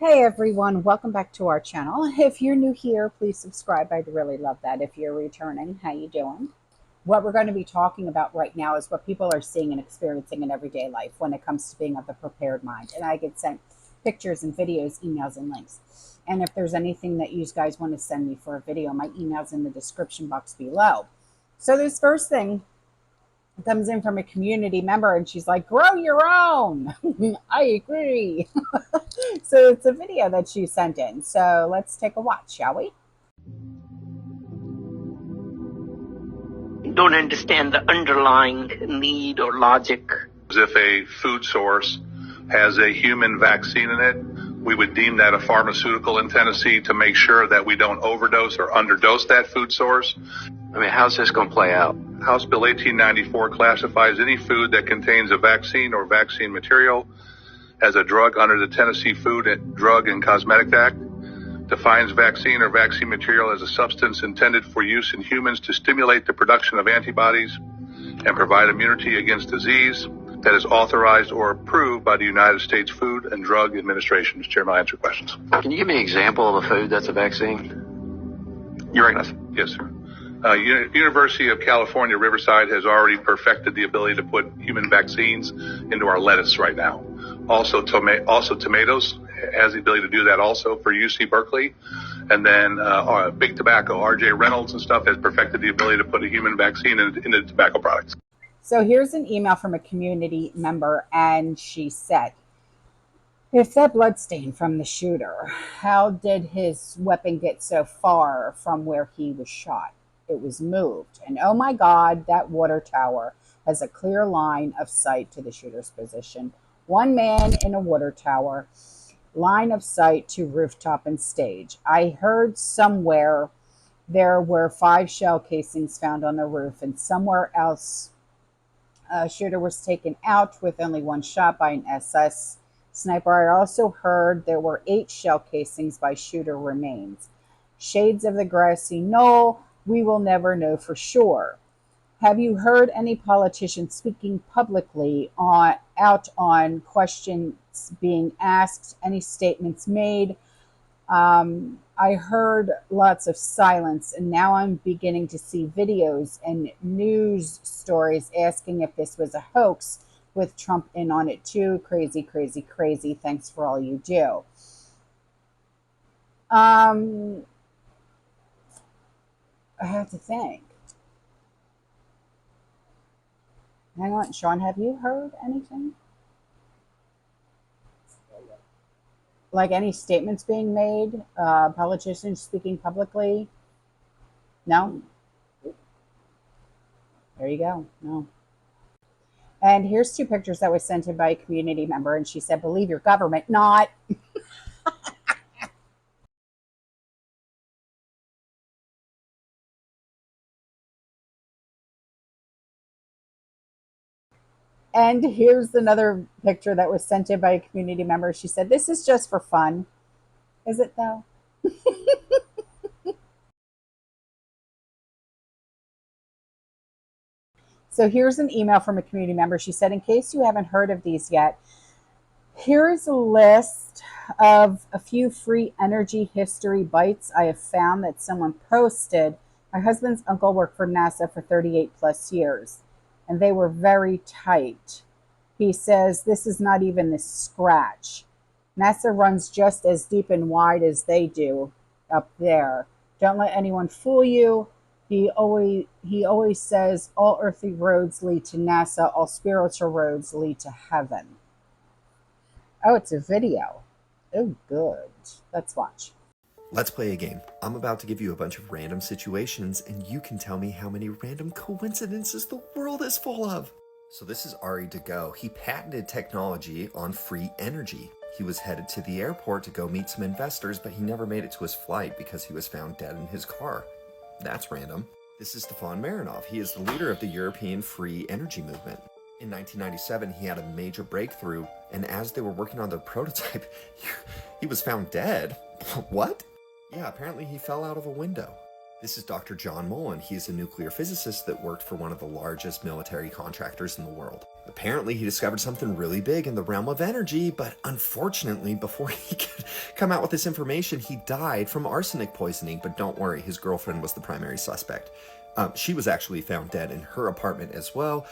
Hey everyone, welcome back to our channel. If you're new here, please subscribe. I'd really love that. If you're returning, how you doing? What we're going to be talking about right now is what people are seeing and experiencing in everyday life when it comes to being of the prepared mind. And I get sent pictures and videos, emails and links. And if there's anything that you guys want to send me for a video, my email's in the description box below. So this first thing comes in from a community member and she's like, grow your own. I agree. So it's a video that she sent in. So let's take a watch, shall we? Don't understand the underlying need or logic. If a food source has a human vaccine in it, we would deem that a pharmaceutical in Tennessee to make sure that we don't overdose or underdose that food source. I mean, how's this going to play out? House Bill 1894 classifies any food that contains a vaccine or vaccine material as a drug under the Tennessee Food, Drug, and Cosmetic Act. Defines vaccine or vaccine material as a substance intended for use in humans to stimulate the production of antibodies and provide immunity against disease that is authorized or approved by the United States Food and Drug Administration. Mr. Chairman, I'll answer questions. Can you give me an example of a food that's a vaccine? Yes, sir. University of California, Riverside has already perfected the ability to put human vaccines into our lettuce right now. Also tomatoes has the ability to do that also for UC Berkeley. And then Big Tobacco, RJ Reynolds and stuff has perfected the ability to put a human vaccine into tobacco products. So here's an email from a community member, and she said, if that bloodstain from the shooter, how did his weapon get so far from where he was shot? It was moved. And oh my God, that water tower has a clear line of sight to the shooter's position. One man in a water tower, line of sight to rooftop and stage. I heard somewhere there were 5 shell casings found on the roof, and somewhere else a shooter was taken out with only 1 shot by an SS sniper. I also heard there were 8 shell casings by shooter remains. Shades of the grassy knoll, we will never know for sure. Have you heard any politicians speaking publicly out on questions being asked, any statements made? I heard lots of silence, and now I'm beginning to see videos and news stories asking if this was a hoax, with Trump in on it too. Crazy, crazy, crazy. Thanks for all you do. I have to think. Hang on, Sean, have you heard anything? Like any statements being made? Politicians speaking publicly? No? There you go. No. And here's 2 pictures that was sent in by a community member, and she said, believe your government, not. And here's another picture that was sent in by a community member. She said, this is just for fun. Is it though? So here's an email from a community member. She said, in case you haven't heard of these yet, here is a list of a few free energy history bites I have found that someone posted. My husband's uncle worked for NASA for 38 plus years, and they were very tight. He says, this is not even the scratch. NASA runs just as deep and wide as they do up there. Don't let anyone fool you. He always says all earthly roads lead to NASA, all spiritual roads lead to heaven. Oh, it's a video. Oh, good. Let's watch. Let's play a game. I'm about to give you a bunch of random situations, and you can tell me how many random coincidences the world is full of. So this is Ari to go. He patented technology on free energy. He was headed to the airport to go meet some investors, but he never made it to his flight because he was found dead in his car. That's random. This is Stefan Marinov. He is the leader of the European free energy movement. In 1997, he had a major breakthrough, and as they were working on their prototype, he was found dead. What? Yeah, apparently he fell out of a window. This is Dr. John Mullen. He is a nuclear physicist that worked for one of the largest military contractors in the world. Apparently, he discovered something really big in the realm of energy, but unfortunately, before he could come out with this information, he died from arsenic poisoning. But don't worry, his girlfriend was the primary suspect. She was actually found dead in her apartment as well.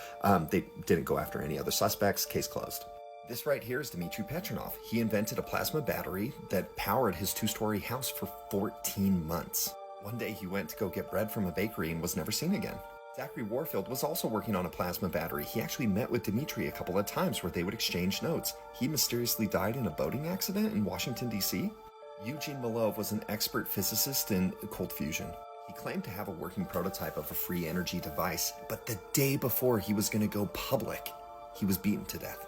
They didn't go after any other suspects. Case closed. This right here is Dmitry Petronov. He invented a plasma battery that powered his 2-story house for 14 months. One day he went to go get bread from a bakery and was never seen again. Zachary Warfield was also working on a plasma battery. He actually met with Dmitry a couple of times where they would exchange notes. He mysteriously died in a boating accident in Washington, D.C. Eugene Milov was an expert physicist in cold fusion. He claimed to have a working prototype of a free energy device, but the day before he was going to go public, he was beaten to death.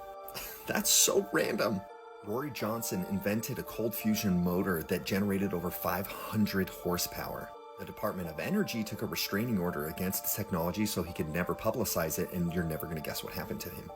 That's so random. Rory Johnson invented a cold fusion motor that generated over 500 horsepower. The Department of Energy took a restraining order against the technology so he could never publicize it, and you're never going to guess what happened to him.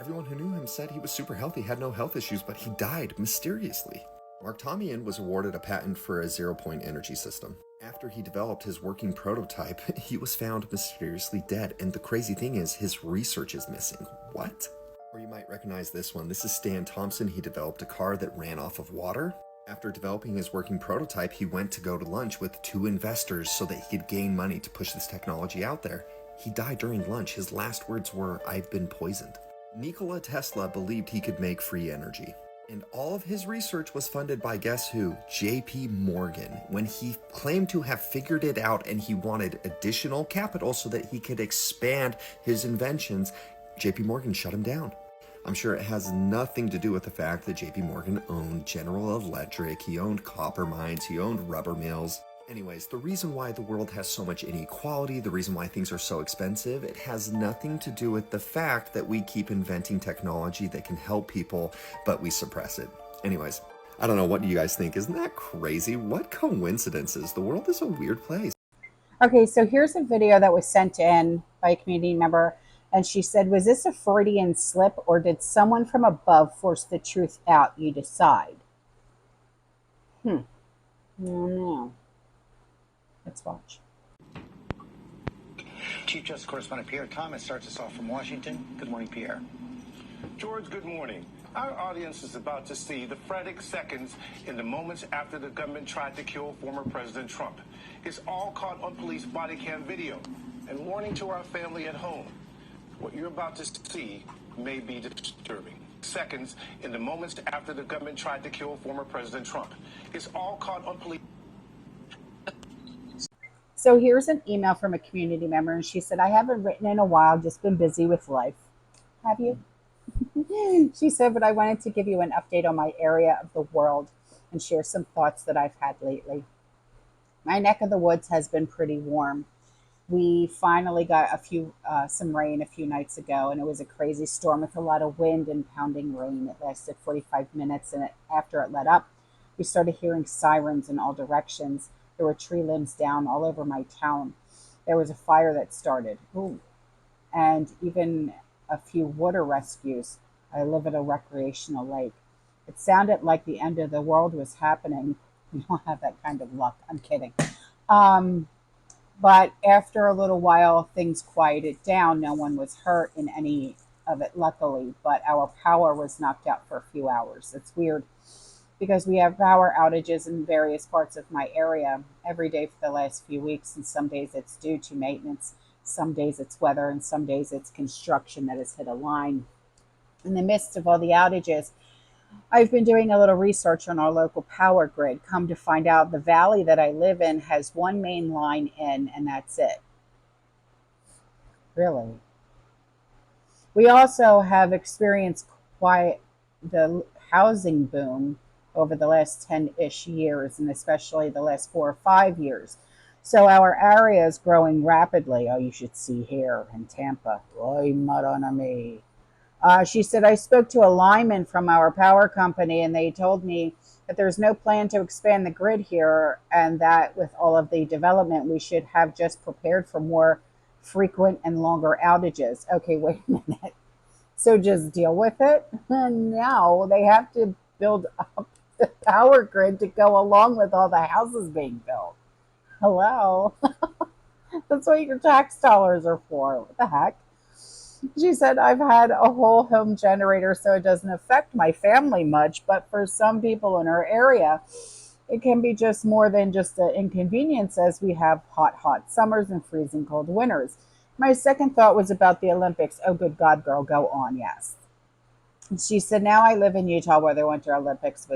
Everyone who knew him said he was super healthy, had no health issues, but he died mysteriously. Mark Tomian was awarded a patent for a zero-point energy system. After he developed his working prototype, he was found mysteriously dead, and the crazy thing is, his research is missing. What? Or you might recognize this one. This is Stan Thompson. He developed a car that ran off of water. After developing his working prototype, he went to go to lunch with 2 investors so that he could gain money to push this technology out there. He died during lunch. His last words were, "I've been poisoned." Nikola Tesla believed he could make free energy. And all of his research was funded by, guess who? J.P. Morgan, when he claimed to have figured it out and he wanted additional capital so that he could expand his inventions. J.P. Morgan shut him down. I'm sure it has nothing to do with the fact that J.P. Morgan owned General Electric, he owned copper mines, he owned rubber mills. Anyways, the reason why the world has so much inequality, the reason why things are so expensive, it has nothing to do with the fact that we keep inventing technology that can help people, but we suppress it. Anyways, I don't know, what do you guys think? Isn't that crazy? What coincidences? The world is a weird place. Okay, so here's a video that was sent in by a community member, and she said, was this a Freudian slip, or did someone from above force the truth out? You decide. I don't know. Let's watch. Chief Justice Correspondent Pierre Thomas starts us off from Washington. Good morning, Pierre. George, good morning. Our audience is about to see the frantic seconds in the moments after the government tried to kill former President Trump. It's all caught on police body cam video. And warning to our family at home, what you're about to see may be disturbing. Seconds in the moments after the government tried to kill former President Trump. It's all caught on police. So here's an email from a community member, and she said, I haven't written in a while, just been busy with life. Have you? She said, but I wanted to give you an update on my area of the world and share some thoughts that I've had lately. My neck of the woods has been pretty warm. We finally got some rain a few nights ago, and it was a crazy storm with a lot of wind and pounding rain. It lasted 45 minutes, and after it let up, we started hearing sirens in all directions. There were tree limbs down all over my town. There was a fire that started. Ooh. And even a few water rescues. I live at a recreational lake. It sounded like the end of the world was happening. We don't have that kind of luck. I'm kidding. But after a little while, things quieted down. No one was hurt in any of it, luckily. But our power was knocked out for a few hours. It's weird, because we have power outages in various parts of my area every day for the last few weeks, and some days it's due to maintenance, some days it's weather, and some days it's construction that has hit a line. In the midst of all the outages, I've been doing a little research on our local power grid. Come to find out, the valley that I live in has one main line in, and that's it. Really? We also have experienced quite the housing boom over the last 10-ish years, and especially the last 4 or 5 years. So our area is growing rapidly. Oh, you should see here in Tampa. Oy, Madonna. She said, I spoke to a lineman from our power company, and they told me that there's no plan to expand the grid here, and that with all of the development, we should have just prepared for more frequent and longer outages. Okay, wait a minute. So just deal with it? And now they have to build up the power grid to go along with all the houses being built. Hello. That's what your tax dollars are for. What the heck? She said, I've had a whole home generator, so it doesn't affect my family much, but for some people in our area, it can be just more than just an inconvenience as we have hot summers and freezing cold winters. My second thought was about the Olympics. Oh, good God, girl, go on, yes. She said, now I live in Utah where the Winter Olympics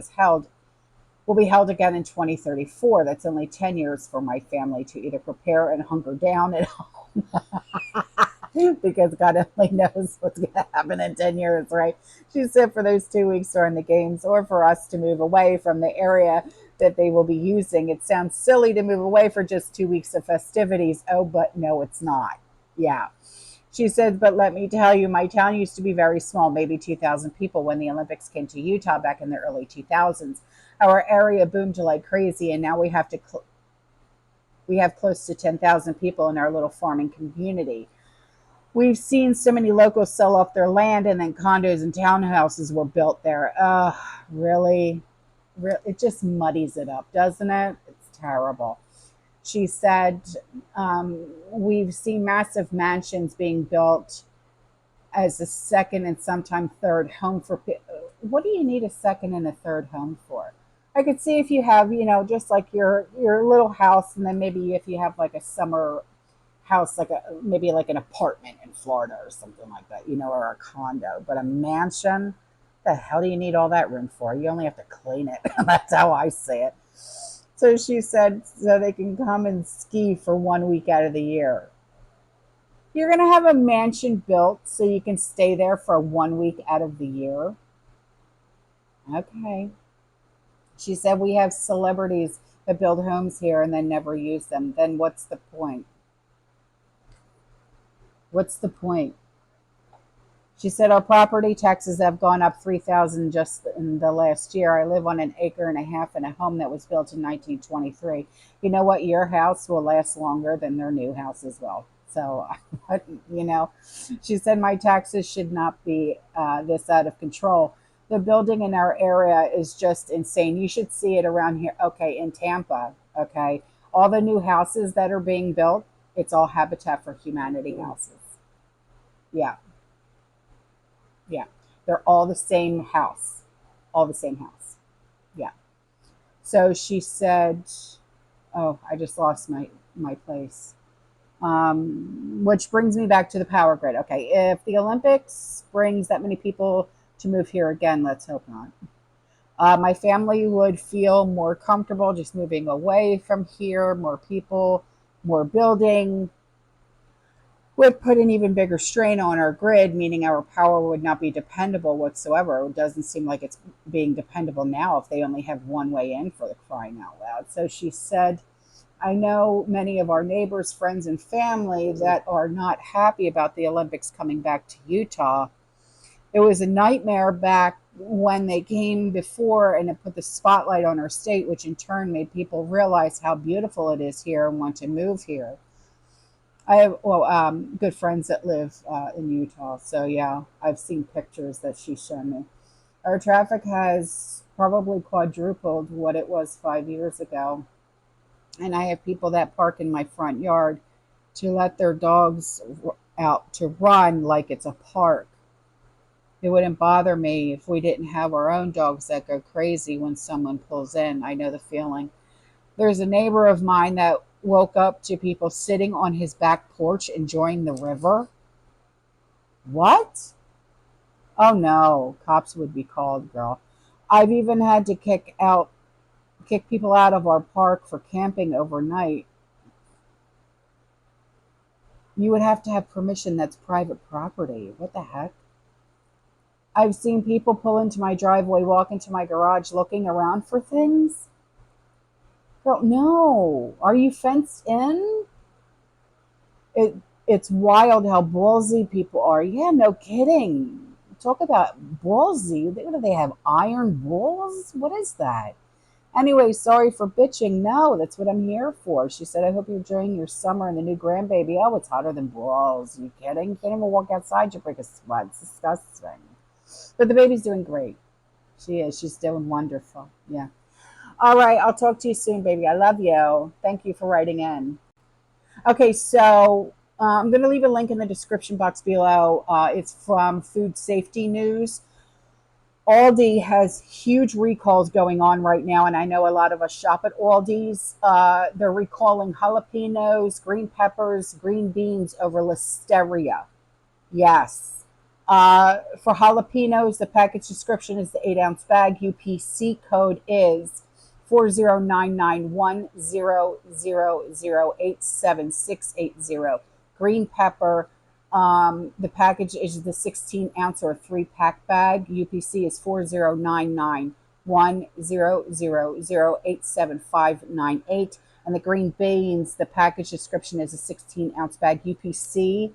will be held again in 2034. That's only 10 years for my family to either prepare and hunker down at home because God only knows what's going to happen in 10 years, right? She said for those 2 weeks during the games or for us to move away from the area that they will be using. It sounds silly to move away for just 2 weeks of festivities. Oh, but no, it's not. Yeah. She said, but let me tell you, my town used to be very small, maybe 2,000 people when the Olympics came to Utah back in the early 2000s. Our area boomed like crazy, and now we have close to 10,000 people in our little farming community. We've seen so many locals sell off their land, and then condos and townhouses were built there. Really? It just muddies it up, doesn't it? It's terrible. She said, we've seen massive mansions being built as a second and sometimes third home for people. What do you need a second and a third home for? I could see if you have, just like your little house, and then maybe if you have like a summer house, maybe like an apartment in Florida or something like that, or a condo. But a mansion, the hell do you need all that room for? You only have to clean it. That's how I see it. So she said, so they can come and ski for 1 week out of the year. You're going to have a mansion built so you can stay there for 1 week out of the year? Okay. She said, we have celebrities that build homes here and then never use them. Then what's the point? What's the point? She said, our property taxes have gone up 3,000 just in the last year. I live on an acre and a half in a home that was built in 1923. You know what? Your house will last longer than their new house as well. So, she said, my taxes should not be this out of control. The building in our area is just insane. You should see it around here. Okay, in Tampa, okay, all the new houses that are being built, it's all Habitat for Humanity houses. Yeah. Yeah. They're all the same house. All the same house. Yeah. So she said, oh, I just lost my place. Which brings me back to the power grid. Okay, if the Olympics brings that many people to move here again, let's hope not. My family would feel more comfortable just moving away from here. More people, more building would put an even bigger strain on our grid, meaning our power would not be dependable whatsoever. It doesn't seem like it's being dependable now if they only have one way in, for the crying out loud. So she said, I know many of our neighbors, friends, and family that are not happy about the Olympics coming back to Utah. It was a nightmare back when they came before, and it put the spotlight on our state, which in turn made people realize how beautiful it is here and want to move here. I have good friends that live in Utah, so yeah, I've seen pictures that she's shown me. Our traffic has probably quadrupled what it was 5 years ago. And I have people that park in my front yard to let their dogs out to run like it's a park. It wouldn't bother me if we didn't have our own dogs that go crazy when someone pulls in. I know the feeling. There's a neighbor of mine that woke up to people sitting on his back porch enjoying the river. What? Oh no, cops would be called, girl. I've even had to kick people out of our park for camping overnight. You would have to have permission. That's private property. What the heck? I've seen people pull into my driveway, walk into my garage looking around for things. Girl, no. Are you fenced in? It's wild how ballsy people are. Yeah, no kidding. Talk about ballsy. What do they have? Iron balls? What is that? Anyway, sorry for bitching. No, that's what I'm here for. She said, I hope you're enjoying your summer and the new grandbaby. Oh, it's hotter than balls. Are you kidding? You can't even walk outside. You break a sweat. It's disgusting. But the baby's doing great. She is. She's doing wonderful. Yeah. All right, I'll talk to you soon, baby. I love you. Thank you for writing in. Okay, so I'm going to leave a link in the description box below. It's from Food Safety News. Aldi has huge recalls going on right now, and I know a lot of us shop at Aldi's. They're recalling jalapenos, green peppers, green beans over listeria. Yes. For jalapenos, the package description is the 8-ounce bag. UPC code is 4099100087680. Green pepper, the package is the 16-ounce or 3-pack bag. UPC is 4099100087598. And the green beans, the package description is a 16-ounce bag. UPC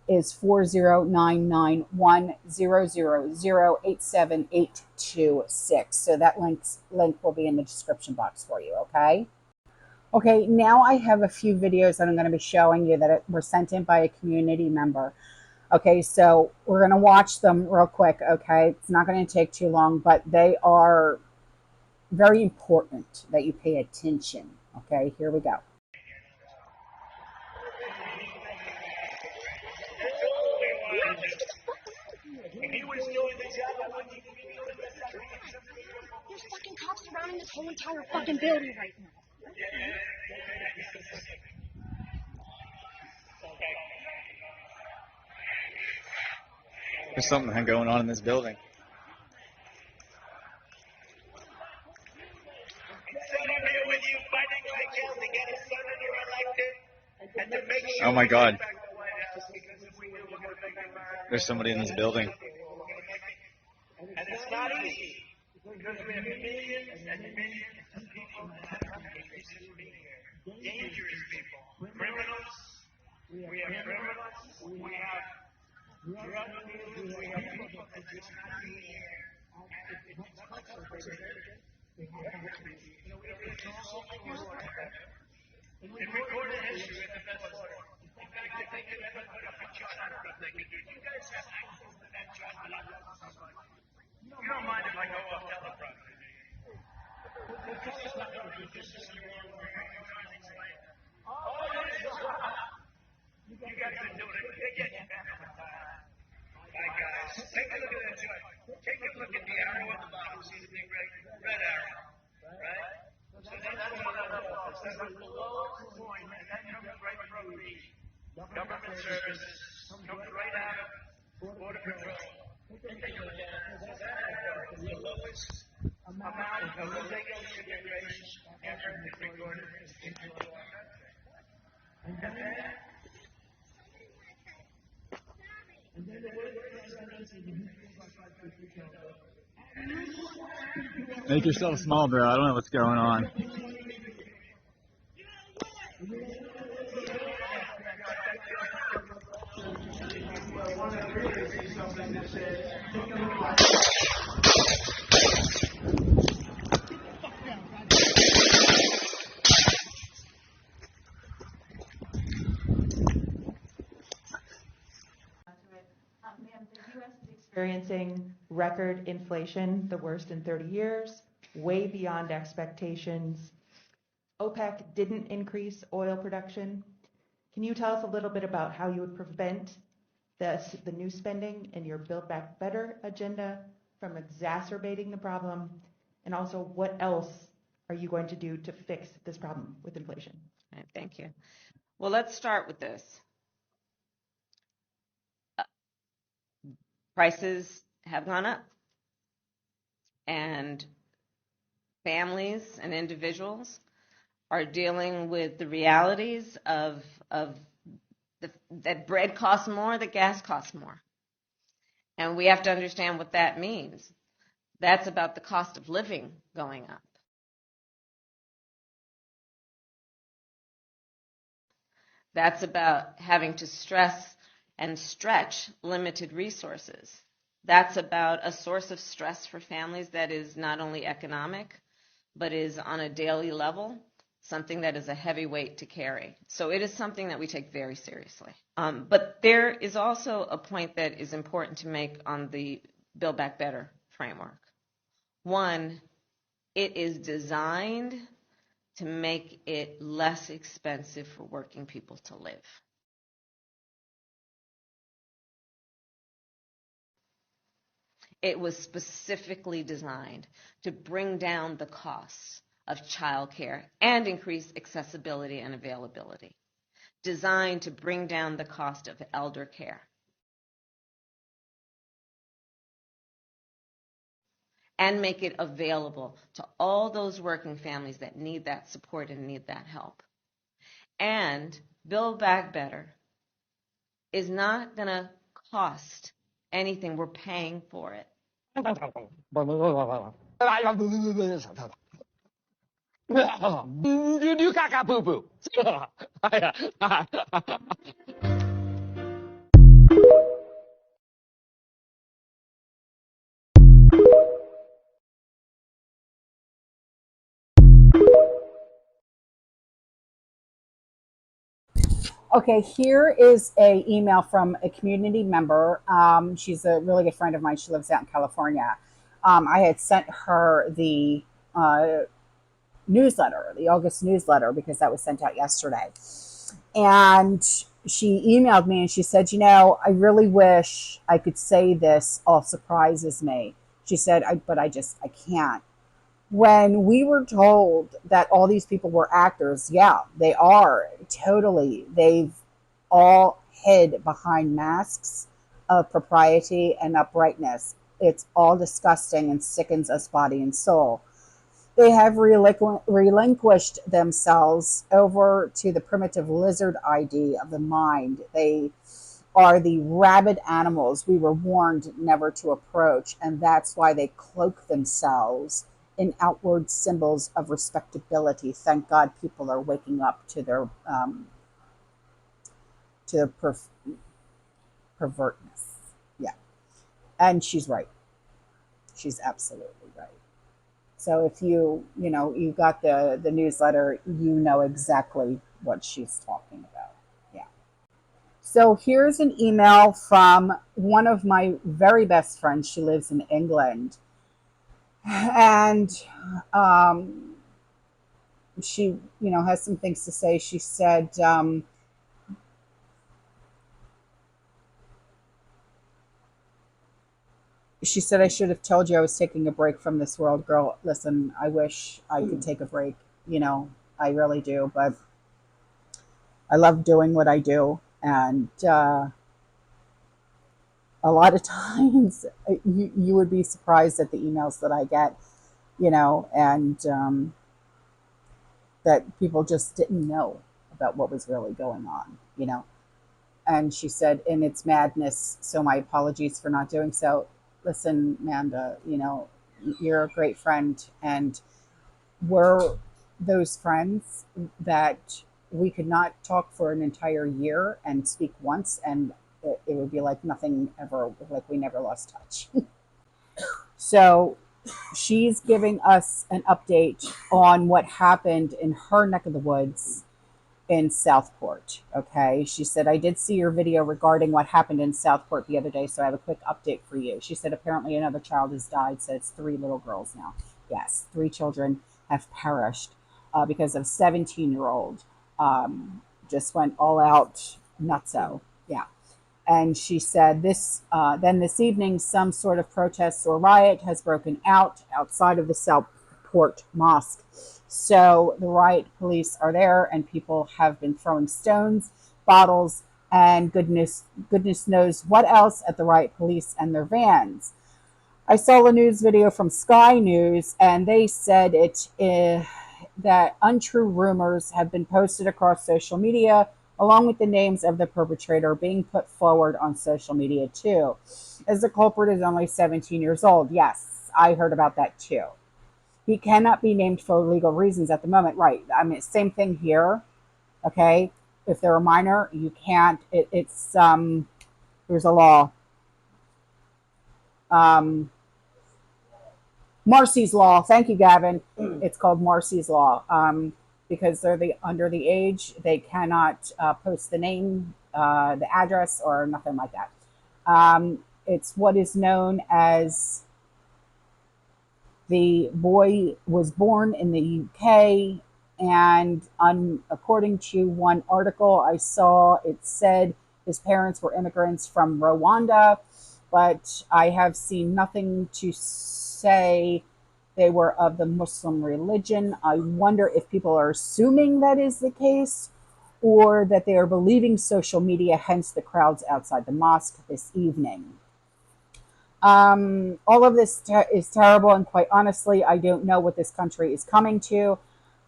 is 4099100087826. So that link will be in the description box for you, okay? Okay, now I have a few videos that I'm going to be showing you that were sent in by a community member. Okay, so we're going to watch them real quick, okay? It's not going to take too long, but they are very important that you pay attention. Okay, here we go. There's fucking cops surrounding this whole entire fucking building right now. There's something going on in this building. Oh my God. There's somebody in this building. And it's not easy because we have millions and millions of people that have being here. Dangerous people. Criminals. We have criminals. We have drug dealers. We have people that just not be here. In recorded history, we're the best order. In fact, if they could ever put up a chart of they could do, you guys have access to that chart. You don't mind if I go off teleprompter, do you? You guys are doing it. Hi, guys. Take a look at that chart. Take a look at the arrow at the bottom. See the big red arrow, right? So that's what that falls. That's the lowest point, and that comes right from the government services. Comes right out of Border Patrol. Take a look at it. So that is the lowest amount of illegal immigration ever recorded in Florida. And then Make yourself small, bro. I don't know what's going on. Experiencing record inflation, the worst in 30 years, way beyond expectations. OPEC didn't increase oil production. Can you tell us a little bit about how you would prevent the new spending and your Build Back Better agenda from exacerbating the problem? And also, what else are you going to do to fix this problem with inflation? All right, thank you. Well, let's start with this. Prices have gone up, and families and individuals are dealing with the realities of that bread costs more, that gas costs more. And we have to understand what that means. That's about the cost of living going up. That's about having to stress and stretch limited resources. That's about a source of stress for families that is not only economic, but is on a daily level, something that is a heavy weight to carry. So it is something that we take very seriously. But there is also a point that is important to make on the Build Back Better framework. One, It is designed to make it less expensive for working people to live. It was specifically designed to bring down the costs of childcare and increase accessibility and availability. Designed to bring down the cost of elder care. And make it available to all those working families that need that support and need that help. And Build Back Better is not going to cost anything. We're paying for it. You caca poo poo. Okay, here is a email from a community member. She's a really good friend of mine. She lives out in California. I had sent her the newsletter, the August newsletter, because that was sent out yesterday. And she emailed me and she said, I really wish I could say this all surprises me. She said, but I can't. When we were told that all these people were actors, yeah, they are totally. They've all hid behind masks of propriety and uprightness. It's all disgusting and sickens us body and soul. They have relinquished themselves over to the primitive lizard ID of the mind. They are the rabid animals we were warned never to approach, and that's why they cloak themselves in outward symbols of respectability. Thank God people are waking up to their pervertness. Yeah, and she's right. She's absolutely right. So if you got the newsletter, you know exactly what she's talking about. Yeah. So here's an email from one of my very best friends. She lives in England. And she, has some things to say. She said, I should have told you I was taking a break from this world. Girl, listen, I wish I could take a break. I really do. But I love doing what I do. And a lot of times you would be surprised at the emails that I get, and that people just didn't know about what was really going on, And she said, in its madness, so my apologies for not doing so. Listen, Amanda, you're a great friend, and we're those friends that we could not talk for an entire year and speak once, and it would be like nothing ever, like we never lost touch. So she's giving us an update on what happened in her neck of the woods in Southport. Okay. She said, I did see your video regarding what happened in Southport the other day, so I have a quick update for you. She said, apparently another child has died, so it's 3 little girls now. Yes, 3 children have perished because of 17-year-old just went all out nutso. Yeah. And she said, then this evening, some sort of protest or riot has broken out outside of the Southport Mosque. So the riot police are there, and people have been throwing stones, bottles, and goodness knows what else at the riot police and their vans. I saw a news video from Sky News, and they said that untrue rumors have been posted across social media, along with the names of the perpetrator being put forward on social media too, as the culprit is only 17 years old. Yes, I heard about that too. He cannot be named for legal reasons at the moment. Right. I mean, same thing here. Okay. If they're a minor, you can't. There's a law. Marcy's Law. Thank you, Gavin. It's called Marcy's Law. Because they're under the age, they cannot post the name, the address, or nothing like that. It's what is known as The boy was born in the UK, and according to one article I saw, it said his parents were immigrants from Rwanda, but I have seen nothing to say they were of the Muslim religion. I wonder if people are assuming that is the case or that they are believing social media, hence the crowds outside the mosque this evening. All of this is terrible, and quite honestly, I don't know what this country is coming to,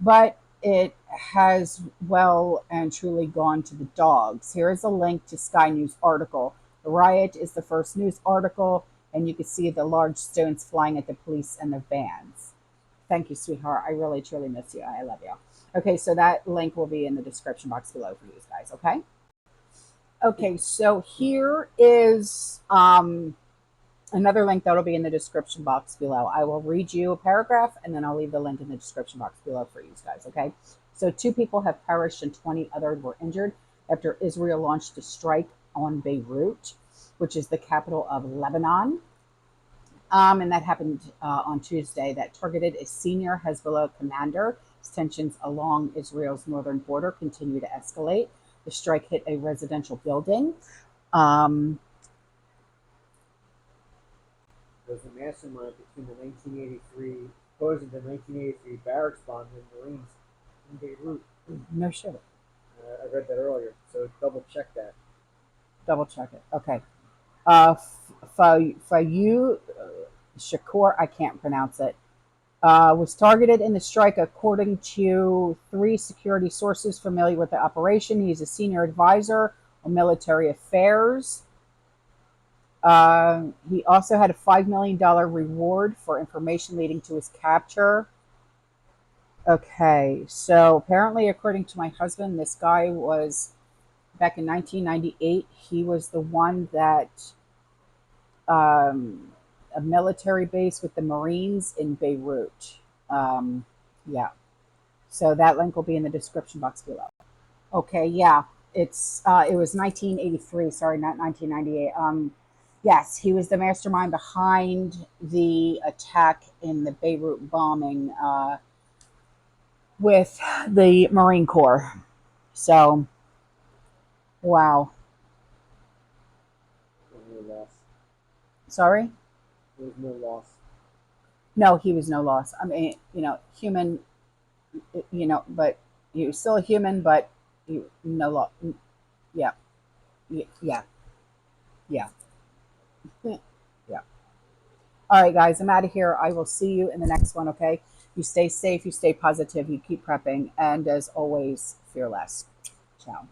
but it has well and truly gone to the dogs. Here is a link to Sky News article. The riot is the first news article, and you can see the large stones flying at the police and the vans. Thank you, sweetheart. I really, truly miss you. I love you. Okay, so that link will be in the description box below for you guys, okay? Okay, so here is another link that'll be in the description box below. I will read you a paragraph and then I'll leave the link in the description box below for you guys, okay? So 2 people have perished and 20 others were injured after Israel launched a strike on Beirut, which is the capital of Lebanon. And that happened on Tuesday. That targeted a senior Hezbollah commander. Tensions along Israel's northern border continue to escalate. The strike hit a residential building. Was a mastermind between the 1983 barracks bombing of Marines in Beirut. No shit. I read that earlier, so double check that. Double check it. Okay. For you, Shakur, I can't pronounce it, was targeted in the strike according to 3 security sources familiar with the operation. He's a senior advisor on military affairs. He also had a $5 million reward for information leading to his capture. Okay, so apparently, according to my husband, this guy was, back in 1998, he was the one that, a military base with the Marines in Beirut. Yeah, so that link will be in the description box below. Okay, yeah, it was 1983, sorry, not 1998. Yes, he was the mastermind behind the attack in the Beirut bombing with the Marine Corps. So, wow. No loss. Sorry? There was no loss. No, he was no loss. I mean, human, but he was still a human, but no loss. Yeah. Yeah. Yeah. Yeah. All right, guys, I'm out of here. I will see you in the next one, okay? You stay safe, you stay positive, you keep prepping, and as always, fearless. Ciao.